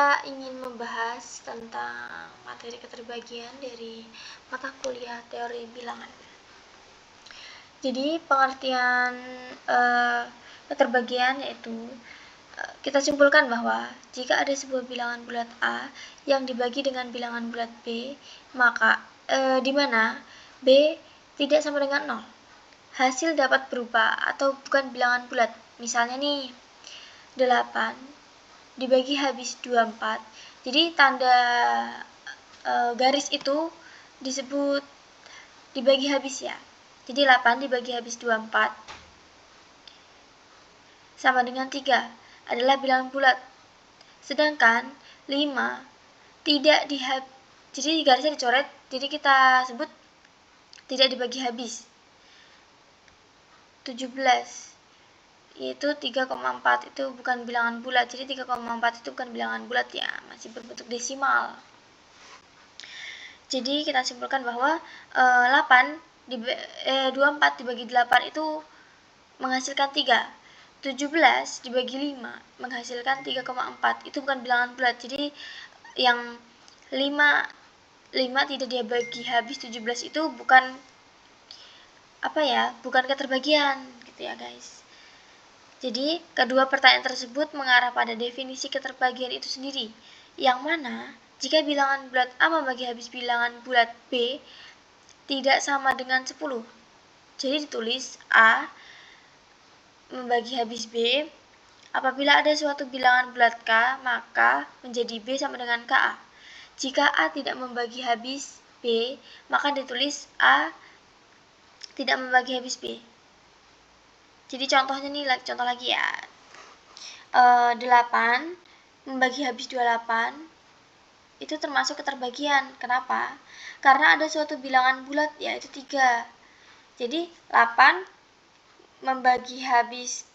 kita ingin membahas tentang materi keterbagian dari mata kuliah teori bilangan. Jadi pengertian keterbagian yaitu kita simpulkan bahwa jika ada sebuah bilangan bulat A yang dibagi dengan bilangan bulat B, maka di mana B tidak sama dengan 0. Hasil dapat berupa atau bukan bilangan bulat. Misalnya nih, 8 dibagi habis 24. Jadi tanda garis itu disebut dibagi habis ya. Jadi 8 dibagi habis 24 sama dengan 3 adalah bilangan bulat. Sedangkan 5 tidak jadi garisnya dicoret, jadi kita sebut tidak dibagi habis. 17 yaitu 3,4 itu bukan bilangan bulat, jadi 3,4 itu bukan bilangan bulat ya, masih berbentuk desimal. Jadi kita simpulkan bahwa 24 dibagi 8 itu menghasilkan 3. 17 dibagi 5 menghasilkan 3,4, itu bukan bilangan bulat. Jadi yang 5 tidak dibagi habis 17 itu bukan bukan keterbagian gitu ya guys. Jadi, kedua pertanyaan tersebut mengarah pada definisi keterbagian itu sendiri, yang mana jika bilangan bulat A membagi habis bilangan bulat B tidak sama dengan 10. Jadi ditulis A membagi habis B, apabila ada suatu bilangan bulat K, maka menjadi B sama dengan KA. Jika A tidak membagi habis B, maka ditulis A tidak membagi habis B. Jadi contohnya nih, contoh lagi ya. 8 membagi habis 28 itu termasuk keterbagian. Kenapa? Karena ada suatu bilangan bulat yaitu 3. Jadi 8 membagi habis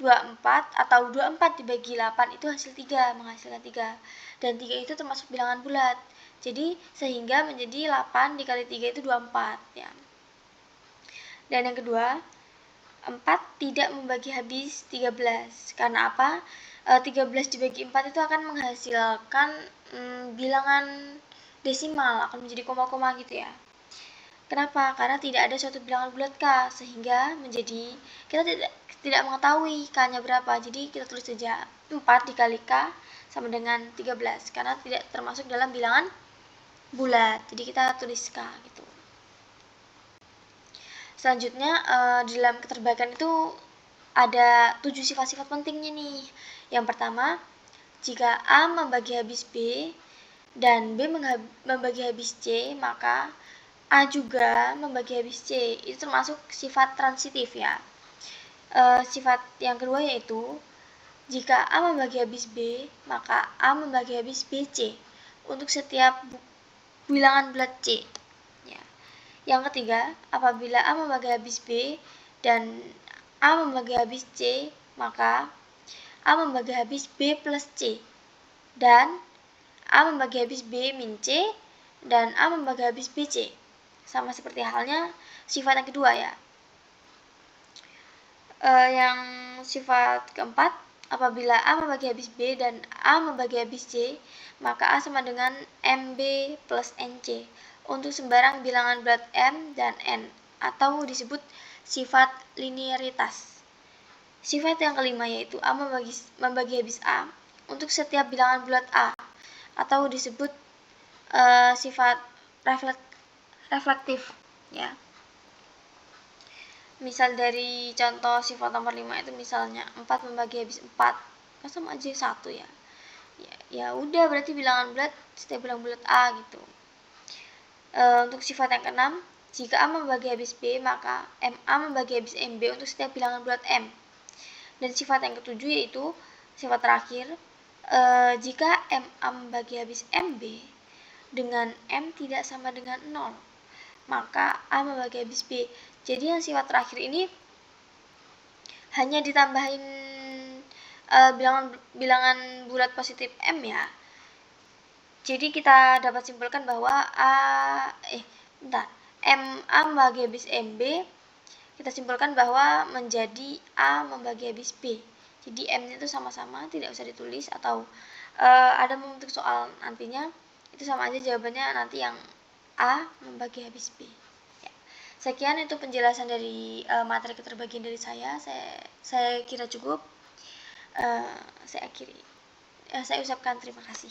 24 atau 24 dibagi 8 itu hasil 3, menghasilkan 3. Dan 3 itu termasuk bilangan bulat. Jadi sehingga menjadi 8 dikali 3 itu 24 ya. Dan yang kedua, 4 tidak membagi habis 13. Karena apa? 13 dibagi 4 itu akan menghasilkan bilangan desimal, akan menjadi koma-koma gitu ya. Kenapa? Karena tidak ada suatu bilangan bulat K, sehingga menjadi kita tidak mengetahui K-nya berapa. Jadi kita tulis saja 4 dikali K sama dengan 13 karena tidak termasuk dalam bilangan bulat. Jadi kita tulis K gitu. Selanjutnya di dalam keterbagian itu ada 7 sifat-sifat pentingnya nih. Yang pertama, jika A membagi habis B dan B membagi habis C, maka A juga membagi habis C. Itu termasuk sifat transitif ya. Sifat yang kedua yaitu jika A membagi habis B, maka A membagi habis BC untuk setiap bilangan bulat C. Yang ketiga, apabila A membagi habis B dan A membagi habis C, maka A membagi habis B plus C. Dan A membagi habis B min C dan A membagi habis BC. Sama seperti halnya sifat yang kedua ya. Yang sifat keempat, apabila A membagi habis B dan A membagi habis C, maka A sama dengan MB plus NC untuk sembarang bilangan bulat M dan N, atau disebut sifat linearitas. Sifat yang kelima yaitu A membagi habis A untuk setiap bilangan bulat A, atau disebut sifat reflektif ya. Misal dari contoh sifat nomor 5 itu misalnya 4 membagi habis 4, kan sama aja 1 ya. Ya udah berarti bilangan bulat setiap bilangan bulat A gitu. Untuk sifat yang keenam, jika A membagi habis B, maka MA membagi habis MB untuk setiap bilangan bulat M. Dan sifat yang ketujuh yaitu sifat terakhir, jika MA membagi habis MB dengan M tidak sama dengan 0, maka A membagi habis B. Jadi yang sifat terakhir ini hanya ditambahin bilangan bulat positif M ya. Jadi kita dapat simpulkan bahwa MA membagi habis MB, kita simpulkan bahwa menjadi A membagi habis B. Jadi M itu sama-sama, tidak usah ditulis, atau ada membentuk soal nantinya, itu sama aja jawabannya nanti yang A membagi habis B. Ya. Sekian itu penjelasan dari materi keterbagian dari saya kira cukup. Saya akhiri. Saya ucapkan terima kasih.